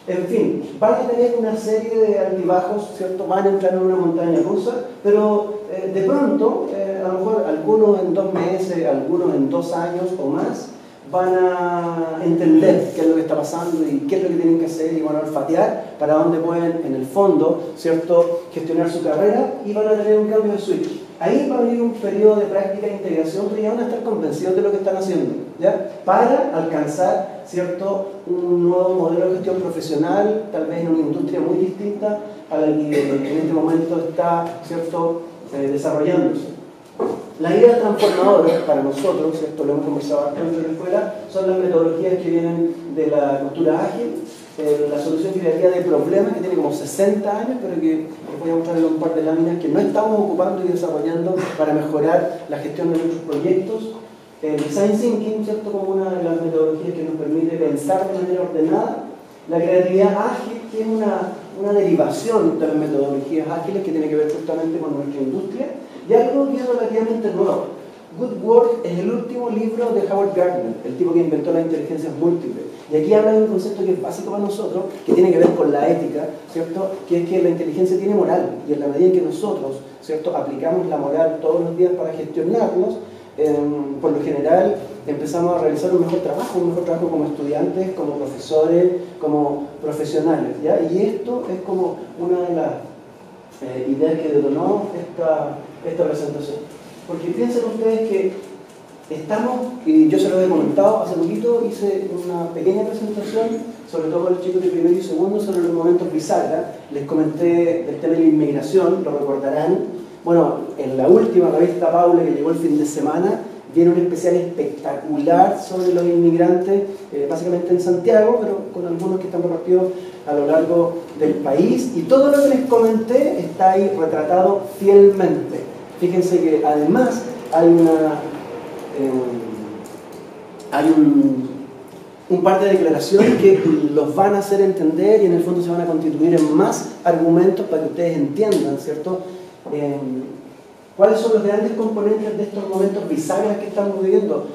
En fin, van a tener una serie de altibajos, ¿cierto? Van a entrar en una montaña rusa, pero de pronto, a lo mejor algunos en 2 meses, algunos en 2 años o más, van a entender qué es lo que está pasando y qué es lo que tienen que hacer y van a olfatear para dónde pueden, en el fondo, ¿cierto?, gestionar su carrera y van a tener un cambio de switch. Ahí va a venir un periodo de práctica e integración, pero ya van a estar convencidos de lo que están haciendo, ¿ya? Para alcanzar, ¿cierto?, un nuevo modelo de gestión profesional, tal vez en una industria muy distinta a la que en este momento está, ¿cierto?, desarrollándose. La idea transformadora para nosotros, ¿cierto?, lo hemos conversado bastante de fuera, son las metodologías que vienen de la cultura ágil, la solución creativa de problemas, que tiene como 60 años, pero que les voy a mostrar en un par de láminas que no estamos ocupando y desarrollando para mejorar la gestión de nuestros proyectos. El design thinking, ¿cierto?, como una de las metodologías que nos permite pensar de manera ordenada. La creatividad ágil, que es una derivación de las metodologías ágiles que tiene que ver justamente con nuestra industria. Y algo que es relativamente nuevo. Good Work es el último libro de Howard Gardner, el tipo que inventó las inteligencias múltiples. Y aquí habla de un concepto que es básico para nosotros, que tiene que ver con la ética, ¿cierto? Que es que la inteligencia tiene moral. Y en la medida en que nosotros, ¿cierto?, aplicamos la moral todos los días para gestionarnos, por lo general empezamos a realizar un mejor trabajo como estudiantes, como profesores, como profesionales, ¿ya? Y esto es como una de las ideas que detonó esta presentación. Porque piensen ustedes que estamos, y yo se lo he comentado hace poquito, hice una pequeña presentación, sobre todo para los chicos de primero y segundo, sobre los momentos bisagra. Les comenté del tema de la inmigración, lo recordarán. Bueno, en la última revista Paula que llegó el fin de semana, viene un especial espectacular sobre los inmigrantes, básicamente en Santiago, pero con algunos que están repartidos a lo largo del país. Y todo lo que les comenté está ahí retratado fielmente. Fíjense que además hay un par de declaraciones que los van a hacer entender y en el fondo se van a constituir en más argumentos para que ustedes entiendan, ¿cierto?, cuáles son los grandes componentes de estos momentos bisagras que estamos viviendo.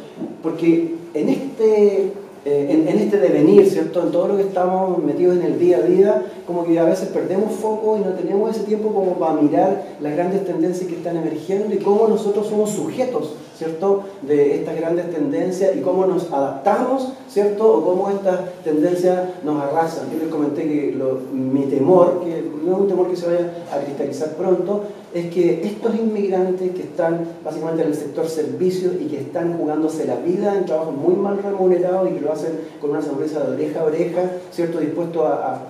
Porque en este devenir, ¿cierto?, en todo lo que estamos metidos en el día a día, como que a veces perdemos foco y no tenemos ese tiempo como para mirar las grandes tendencias que están emergiendo y cómo nosotros somos sujetos, ¿cierto?, de estas grandes tendencias y cómo nos adaptamos, ¿cierto?, o cómo estas tendencias nos arrasan. Yo les comenté que mi temor, que no es un temor que se vaya a cristalizar pronto, es que estos inmigrantes que están básicamente en el sector servicios y que están jugándose la vida en trabajos muy mal remunerados y que lo hacen con una sonrisa de oreja a oreja, ¿cierto?, dispuestos a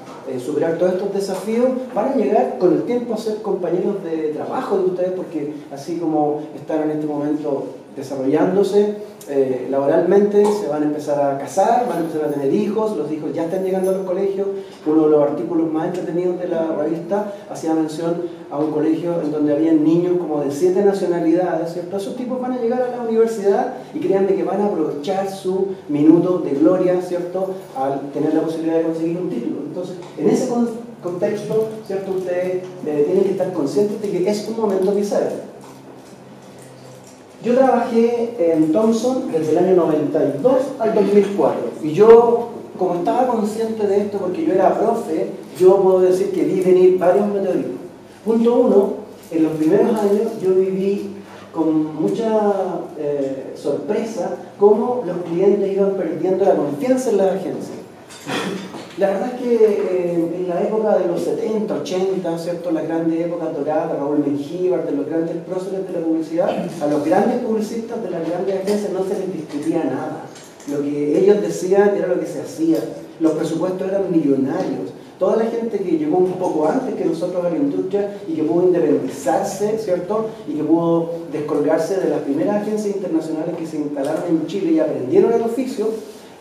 superar todos estos desafíos, van a llegar con el tiempo a ser compañeros de trabajo de ustedes, porque así como están en este momento desarrollándose laboralmente, se van a empezar a casar, van a empezar a tener hijos, los hijos ya están llegando a los colegios. Uno de los artículos más entretenidos de la revista hacía mención a un colegio en donde había niños como de 7 nacionalidades, ¿cierto? Esos tipos van a llegar a la universidad y créanme que van a aprovechar su minuto de gloria, ¿cierto?, al tener la posibilidad de conseguir un título. Entonces, en ese contexto, ¿cierto?, ustedes tienen que estar conscientes de que es un momento bisagra. Yo trabajé en Thomson desde el año 92 al 2004 y yo, como estaba consciente de esto porque yo era profe, yo puedo decir que vi venir varios meteoritos. Punto 1, en los primeros años yo viví con mucha sorpresa cómo los clientes iban perdiendo la confianza en las agencias. La verdad es que en la época de los 70, 80, ¿cierto?, las grandes épocas doradas, Raúl Mengíbar, de los grandes próceres de la publicidad, a los grandes publicistas de las grandes agencias no se les discutía nada. Lo que ellos decían era lo que se hacía. Los presupuestos eran millonarios. Toda la gente que llegó un poco antes que nosotros a la industria y que pudo independizarse, ¿cierto?, y que pudo descolgarse de las primeras agencias internacionales que se instalaron en Chile y aprendieron el oficio,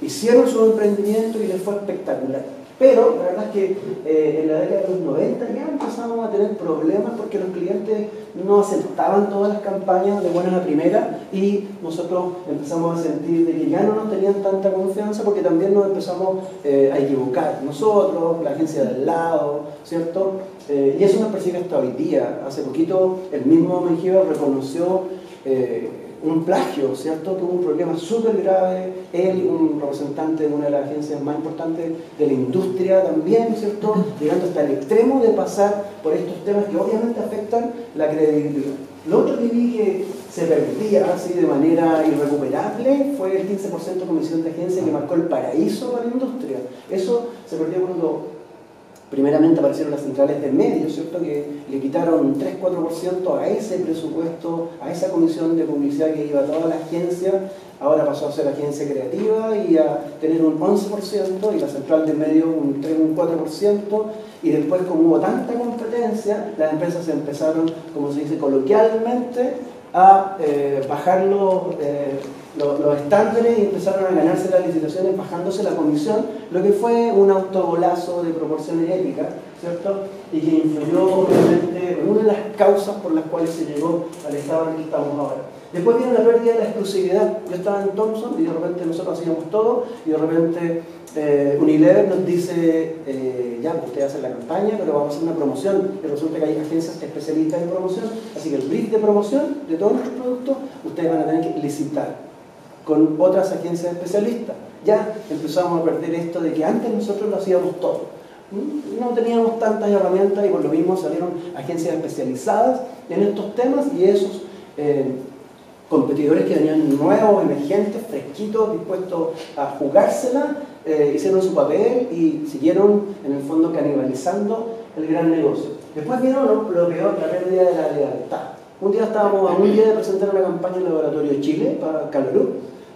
hicieron su emprendimiento y les fue espectacular. Pero la verdad es que en la década de los 90 ya empezamos a tener problemas porque los clientes no aceptaban todas las campañas de buenas a primeras y nosotros empezamos a sentir de que ya no nos tenían tanta confianza porque también nos empezamos a equivocar. Nosotros, la agencia de al lado, ¿cierto? Y eso nos persigue hasta hoy día. Hace poquito el mismo Mengíbar reconoció un plagio, ¿cierto? Tuvo un problema súper grave, él, un representante de una de las agencias más importantes de la industria también, ¿cierto? Llegando hasta el extremo de pasar por estos temas que obviamente afectan la credibilidad. Lo otro que vi que se perdía así de manera irrecuperable fue el 15% de comisión de agencia que marcó el paraíso para la industria. Eso se perdió cuando primeramente aparecieron las centrales de medios, ¿cierto? Que le quitaron 3-4% a ese presupuesto, a esa comisión de publicidad que iba a toda la agencia. Ahora pasó a ser agencia creativa y a tener un 11% y la central de medios un 3-4%. Y después, como hubo tanta competencia, las empresas empezaron, como se dice coloquialmente, a bajar los estándares y empezaron a ganarse las licitaciones bajándose la comisión, lo que fue un autogolazo de proporciones épicas, ¿cierto? Y que influyó obviamente en una de las causas por las cuales se llegó al estado en el que estamos ahora. Después viene la pérdida de la exclusividad. Yo estaba en Thomson y de repente nosotros hacíamos todo y de repente Unilever nos dice, ya, pues ustedes hacen la campaña, pero vamos a hacer una promoción, y resulta que hay agencias especialistas en promoción, así que el brief de promoción de todos nuestros productos, ustedes van a tener que licitar con otras agencias especialistas. Ya empezamos a perder esto de que antes nosotros lo hacíamos todo. No teníamos tantas herramientas y por lo mismo salieron agencias especializadas en estos temas y esos competidores que venían nuevos, emergentes, fresquitos, dispuestos a jugársela, hicieron su papel y siguieron en el fondo canibalizando el gran negocio. Después vino lo peor, la pérdida de la lealtad. Un día estábamos a un día de presentar una campaña en el Laboratorio de Chile para Calorú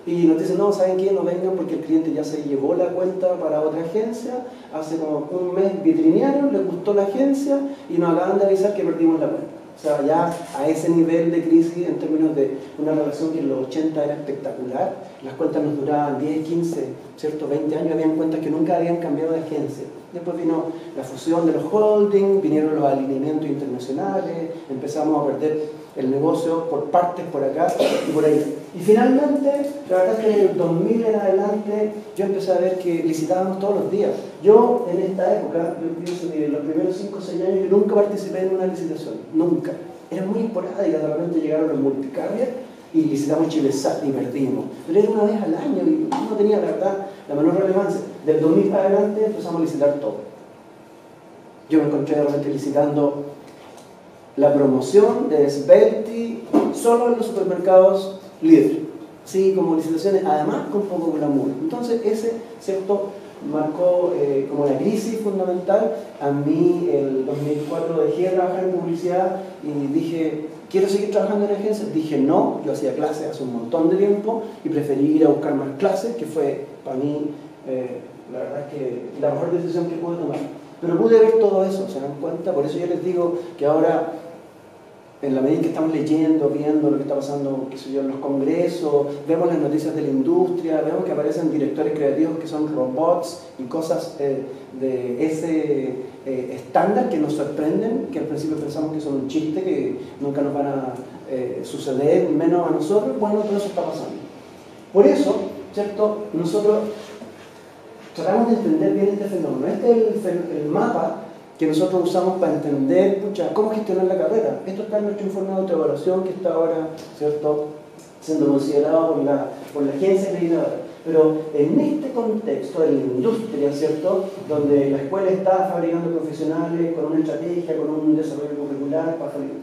y nos dicen, no, ¿saben qué? No vengan porque el cliente ya se llevó la cuenta para otra agencia, hace como un mes vitrinearon, les gustó la agencia y nos acaban de avisar que perdimos la cuenta. O sea, ya a ese nivel de crisis en términos de una relación que en los 80 era espectacular, las cuentas nos duraban 10, 15, ¿cierto? 20 años, habían cuentas que nunca habían cambiado de agencia. Después vino la fusión de los holdings, vinieron los alineamientos internacionales, empezamos a perder el negocio por partes, por acá y por ahí. Y finalmente, la verdad es que en el 2000 en adelante, yo empecé a ver que licitábamos todos los días. Yo, en esta época, yo pienso que en los primeros 5 o 6 años, yo nunca participé en una licitación, nunca. Era muy esporádica, de repente llegaron los multicarriers y licitamos ChileSat y perdimos. Pero era una vez al año y no tenía, la verdad, la menor relevancia. Del 2000 para adelante empezamos a licitar todo. Yo me encontré de repente licitando la promoción de Svelti solo en los supermercados líderes, sí, como licitaciones, además con poco glamour. Entonces ese, ¿cierto?, marcó como la crisis fundamental. A mí el 2004 dejé de trabajar en publicidad y dije, ¿quiero seguir trabajando en agencias? Dije no, yo hacía clases hace un montón de tiempo y preferí ir a buscar más clases, que fue para mí la verdad es que la mejor decisión que pude tomar. Pero pude ver todo eso, ¿se dan cuenta? Por eso yo les digo que ahora, en la medida en que estamos leyendo, viendo lo que está pasando, qué sé yo, en los congresos, vemos las noticias de la industria, vemos que aparecen directores creativos que son robots y cosas de ese estándar que nos sorprenden, que al principio pensamos que son un chiste, que nunca nos van a suceder, menos a nosotros. Bueno, todo eso está pasando. Por eso, ¿cierto?, nosotros tratamos de entender bien este fenómeno. Este es el mapa que nosotros usamos para entender cómo gestionar la carrera. Esto está en nuestro informe de autoevaluación que está ahora, ¿cierto?, siendo considerado por la agencia acreditadora. Pero en este contexto de la industria, ¿cierto?, donde la escuela está fabricando profesionales con una estrategia, con un desarrollo curricular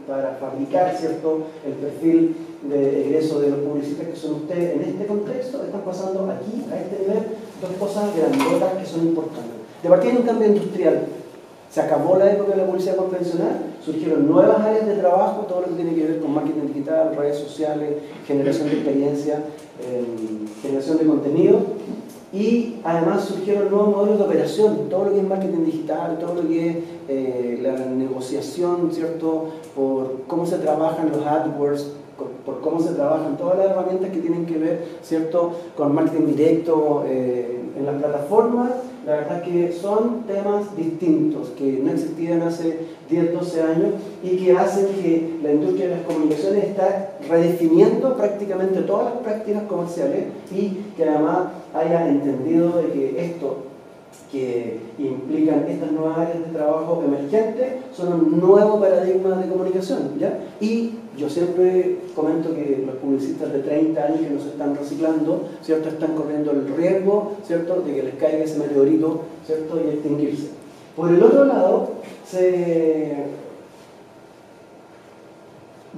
para fabricar, ¿cierto?, el perfil de egreso de los publicistas que son ustedes, en este contexto están pasando aquí, a este nivel, dos cosas grandotas que son importantes. De partida hay un cambio industrial. Se acabó la época de la publicidad convencional, surgieron nuevas áreas de trabajo, todo lo que tiene que ver con marketing digital, redes sociales, generación de experiencia, generación de contenido, y además surgieron nuevos modelos de operación, todo lo que es marketing digital, todo lo que es la negociación, ¿cierto?, por cómo se trabajan los AdWords, por cómo se trabajan todas las herramientas que tienen que ver, ¿cierto?, con marketing directo en las plataformas. La verdad que son temas distintos que no existían hace 10, 12 años y que hacen que la industria de las comunicaciones está redefiniendo prácticamente todas las prácticas comerciales y que además haya entendido de que esto que implican estas nuevas áreas de trabajo emergentes, son un nuevo paradigma de comunicación, ¿ya? Y yo siempre comento que los publicistas de 30 años que no se están reciclando, ¿cierto?, están corriendo el riesgo, ¿cierto?, de que les caiga ese meteorito, ¿cierto?, y extinguirse. Por el otro lado, se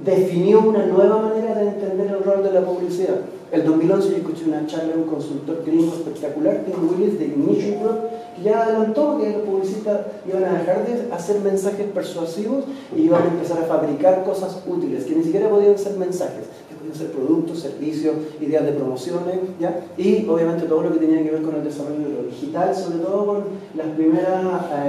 definió una nueva manera de entender el rol de la publicidad. El 2011 yo escuché una charla de un consultor gringo espectacular, Tim Willis, de Ignition Group, que ya adelantó que los publicistas iban a dejar de hacer mensajes persuasivos y iban a empezar a fabricar cosas útiles, que ni siquiera podían ser mensajes, que podían ser productos, servicios, ideas de promociones, ¿ya? Y obviamente todo lo que tenía que ver con el desarrollo de lo digital, sobre todo con las primeras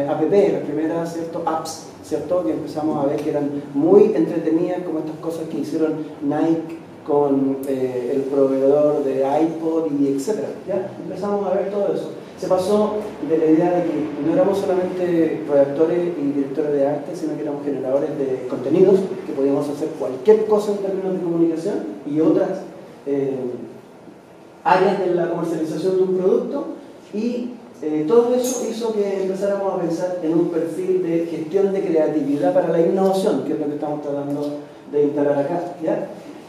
app, las primeras, ¿cierto?, apps, ¿cierto?, que empezamos a ver que eran muy entretenidas, como estas cosas que hicieron Nike con el proveedor de iPod y etcétera, ¿ya? Empezamos a ver todo eso. Se pasó de la idea de que no éramos solamente redactores y directores de arte, sino que éramos generadores de contenidos, que podíamos hacer cualquier cosa en términos de comunicación y otras áreas de la comercialización de un producto, y todo eso hizo que empezáramos a pensar en un perfil de gestión de creatividad para la innovación, que es lo que estamos tratando de instalar acá, ¿ya?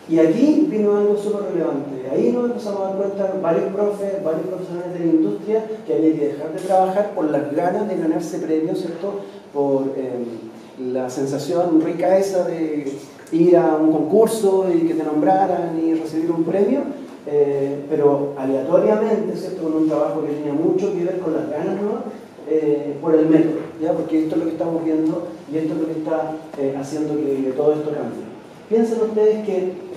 Y aquí vino algo súper relevante. Ahí nos empezamos a dar cuenta, varios profesionales de la industria, que había que dejar de trabajar por las ganas de ganarse premios, ¿cierto?, por la sensación rica esa de ir a un concurso y que te nombraran y recibir un premio, pero aleatoriamente, ¿cierto?, con un trabajo que tenía mucho que ver con las ganas, ¿no?, por el método, ¿ya? Porque esto es lo que estamos viendo y esto es lo que está haciendo que todo esto cambie. Piensen ustedes que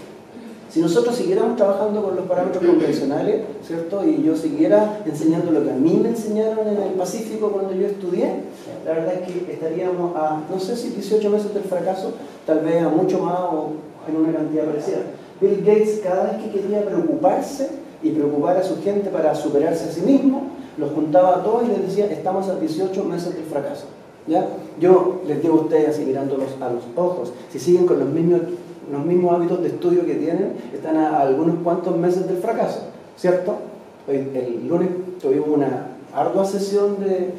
si nosotros siguiéramos trabajando con los parámetros convencionales, ¿cierto?, y yo siguiera enseñando lo que a mí me enseñaron en el Pacífico cuando yo estudié, la verdad es que estaríamos a, no sé si 18 meses del fracaso, tal vez a mucho más o en una cantidad parecida. Bill Gates, cada vez que quería preocuparse y preocupar a su gente para superarse a sí mismo, los juntaba a todos y les decía, estamos a 18 meses del fracaso, ¿ya? Yo les digo a ustedes, así mirándolos a los ojos, si siguen con los mismos hábitos de estudio que tienen, están a algunos cuantos meses del fracaso, ¿cierto? El lunes tuvimos una ardua sesión de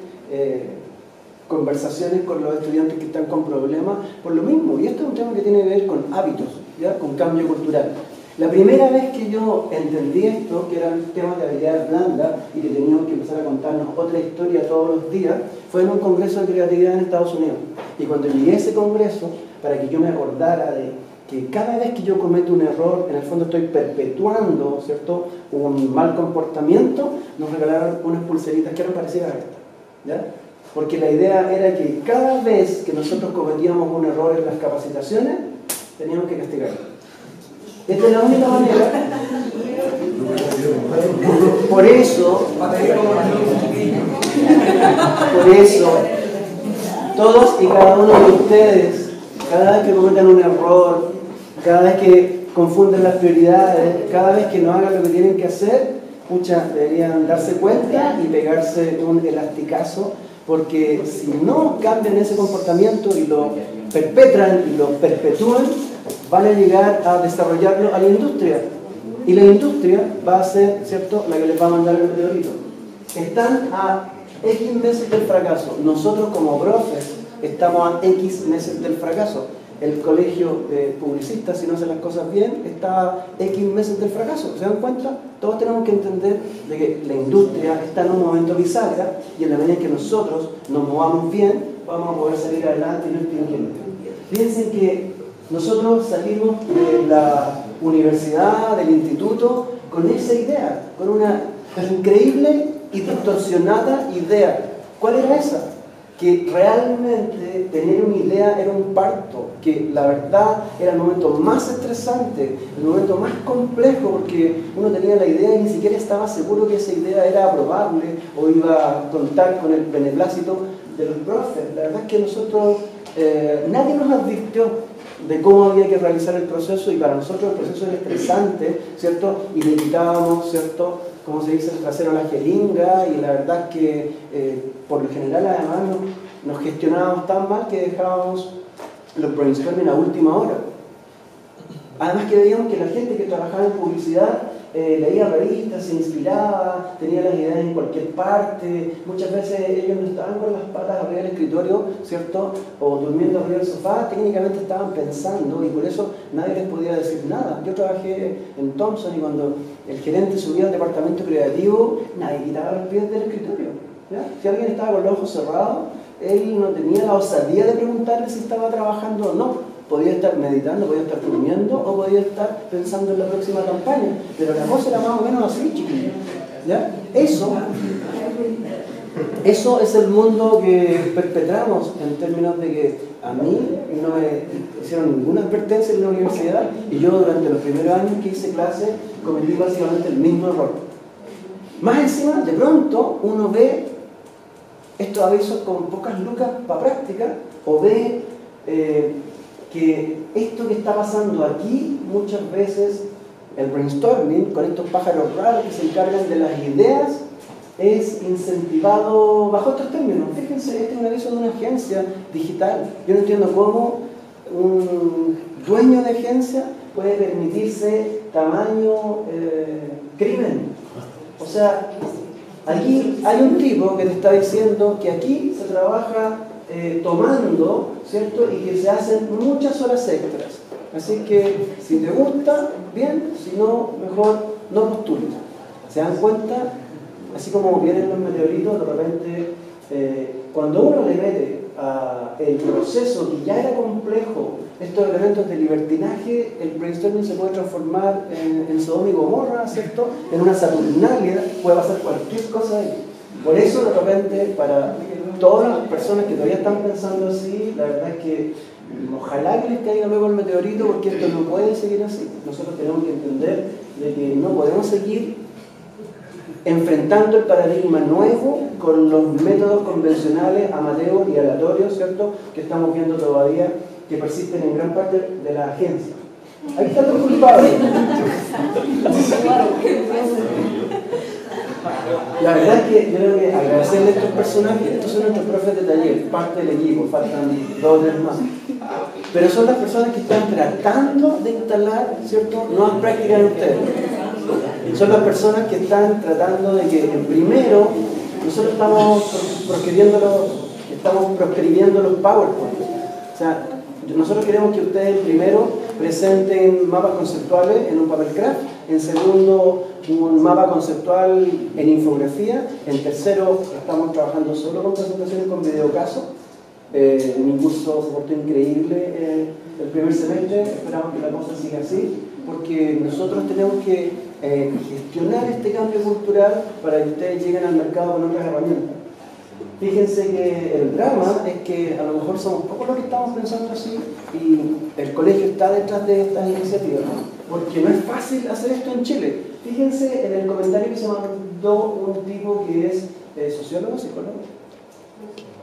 conversaciones con los estudiantes que están con problemas por lo mismo, y esto es un tema que tiene que ver con hábitos, ¿ya?, con cambio cultural. La primera vez que yo entendí esto, que eran temas de habilidades blandas y que teníamos que empezar a contarnos otra historia todos los días, fue en un congreso de creatividad en Estados Unidos. Y cuando llegué a ese congreso, para que yo me acordara de que cada vez que yo cometo un error, en el fondo estoy perpetuando, ¿cierto?, un mal comportamiento, nos regalaron unas pulseritas que eran parecidas a esta, ¿ya? Porque la idea era que cada vez que nosotros cometíamos un error en las capacitaciones, teníamos que castigarlo. Esta es la única manera. Por eso, todos y cada uno de ustedes, cada vez que cometan un error, cada vez que confunden las prioridades, cada vez que no hagan lo que tienen que hacer, deberían darse cuenta y pegarse un elasticazo, porque si no cambian ese comportamiento y lo perpetran y lo perpetúan, van a llegar a desarrollarlo a la industria. Y la industria va a ser, ¿cierto?, la que les va a mandar el meteorito. Están a X meses del fracaso. Nosotros como profes estamos a X meses del fracaso. El colegio de publicistas, si no hacen las cosas bien, está a X meses del fracaso. ¿Se dan cuenta? Todos tenemos que entender de que la industria está en un momento bisagra y en la medida en que nosotros nos movamos bien, vamos a poder salir adelante y no extinguirnos. Fíjense que nosotros salimos de la universidad, del instituto, con esa idea, con una increíble y distorsionada idea. ¿Cuál era esa? Que realmente tener una idea era un parto, que la verdad era el momento más estresante, el momento más complejo, porque uno tenía la idea y ni siquiera estaba seguro que esa idea era aprobable o iba a contar con el beneplácito de los profes. La verdad es que nosotros, nadie nos advirtió de cómo había que realizar el proceso, y para nosotros el proceso era estresante, ¿cierto? Y le quitábamos, ¿cierto?, como se dice, el trasero a la jeringa, y la verdad es que por lo general además nos gestionábamos tan mal que dejábamos los brainstorming a última hora. Además que veíamos que la gente que trabajaba en publicidad leía revistas, se inspiraba, tenía las ideas en cualquier parte. Muchas veces ellos no estaban con las patas arriba del escritorio, ¿cierto? O durmiendo arriba del sofá, técnicamente estaban pensando y por eso nadie les podía decir nada. Yo trabajé en Thomson y cuando el gerente subía al departamento creativo, nadie quitaba los pies del escritorio, ¿ya? Si alguien estaba con los ojos cerrados, él no tenía la osadía de preguntarle si estaba trabajando o no. Podía estar meditando, podía estar durmiendo o podía estar pensando en la próxima campaña. Pero la cosa era más o menos así, chiquillos, ¿ya? Eso es el mundo que perpetramos en términos de que a mí no me hicieron ninguna advertencia en la universidad y yo durante los primeros años que hice clase cometí básicamente el mismo error. Más encima, de pronto, uno ve estos avisos con pocas lucas para práctica o ve que esto que está pasando aquí, muchas veces el brainstorming con estos pájaros raros que se encargan de las ideas es incentivado bajo estos términos. Fíjense, este es un aviso de una agencia digital. Yo no entiendo cómo un dueño de agencia puede permitirse tamaño crimen. O sea, aquí hay un tipo que te está diciendo que aquí se trabaja tomando, ¿cierto? Y que se hacen muchas horas extras. Así que si te gusta, bien, si no, mejor no postules. ¿Se dan cuenta? Así como vienen los meteoritos, de repente, cuando uno le mete el proceso que ya era complejo, estos elementos de libertinaje, el brainstorming se puede transformar en Sodoma y Gomorra, ¿cierto? En una Saturnalia, puede pasar cualquier cosa ahí. Por eso, de repente, para todas las personas que todavía están pensando así, la verdad es que ojalá que les caiga luego el meteorito, porque esto no puede seguir así. Nosotros tenemos que entender de que no podemos seguir enfrentando el paradigma nuevo con los métodos convencionales, amateur y aleatorios, ¿cierto?, que estamos viendo todavía, que persisten en gran parte de la agencia. Ahí están los culpables. La verdad es que yo tengo que agradecerle a estos personajes. Estos son nuestros profes de taller, parte del equipo, faltan 2 o 3 más. Pero son las personas que están tratando de instalar, ¿cierto?, nuevas prácticas en ustedes. Son las personas que están tratando de que, primero, nosotros estamos proscribiendo los PowerPoint. O sea, nosotros queremos que ustedes primero presenten mapas conceptuales en un papel craft, en segundo un mapa conceptual en infografía, en tercero estamos trabajando solo con presentaciones con videocaso. Mi curso se portó increíble el primer semestre, esperamos que la cosa siga así, porque nosotros tenemos que gestionar este cambio cultural para que ustedes lleguen al mercado con otras herramientas. Fíjense que el drama es que a lo mejor somos pocos los que estamos pensando así y el colegio está detrás de estas iniciativas, porque no es fácil hacer esto en Chile. Fíjense en el comentario que se mandó un tipo que es sociólogo, psicólogo,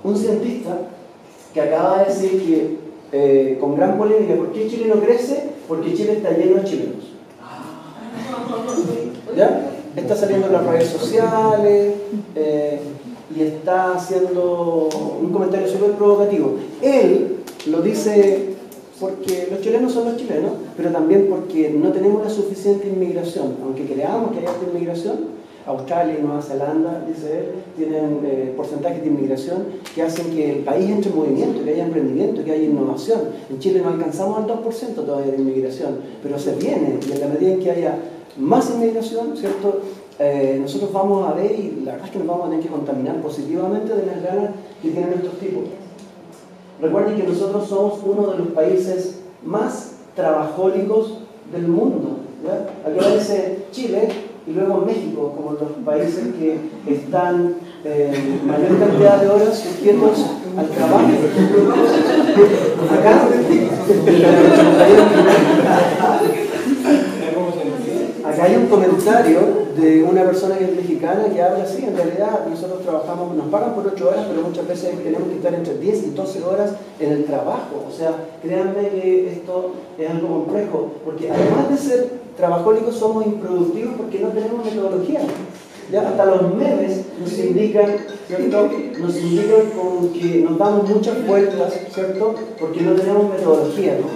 un cientista que acaba de decir que con gran polémica, ¿por qué Chile no crece? Porque Chile está lleno de chilenos. ¿Ya? Está saliendo en las redes sociales y está haciendo un comentario súper provocativo. Él lo dice porque los chilenos son los chilenos, pero también porque no tenemos la suficiente inmigración. Aunque creamos que hay alta inmigración, Australia y Nueva Zelanda, dice él, tienen porcentajes de inmigración que hacen que el país entre en movimiento, que haya emprendimiento, que haya innovación. En Chile no alcanzamos al 2% todavía de inmigración, pero se viene, y en la medida en que haya más inmigración, ¿cierto?, nosotros vamos a ver, y la verdad es que nos vamos a tener que contaminar positivamente de las ganas que tienen estos tipos. Recuerden que nosotros somos uno de los países más trabajólicos del mundo, ¿ya? Aquí aparece Chile y luego México como los países que están mayor cantidad de horas sujetos al trabajo. Acá hay un comentario de una persona que es mexicana que habla así: en realidad nosotros trabajamos, nos pagan por 8 horas, pero muchas veces tenemos que estar entre 10 y 12 horas en el trabajo. O sea, créanme que esto es algo complejo, porque además de ser trabajólicos somos improductivos porque no tenemos metodología. ¿Ya? Hasta los memes nos indican, ¿cierto?, nos indican con que nos damos muchas vueltas, ¿cierto?, porque no tenemos metodología, ¿no?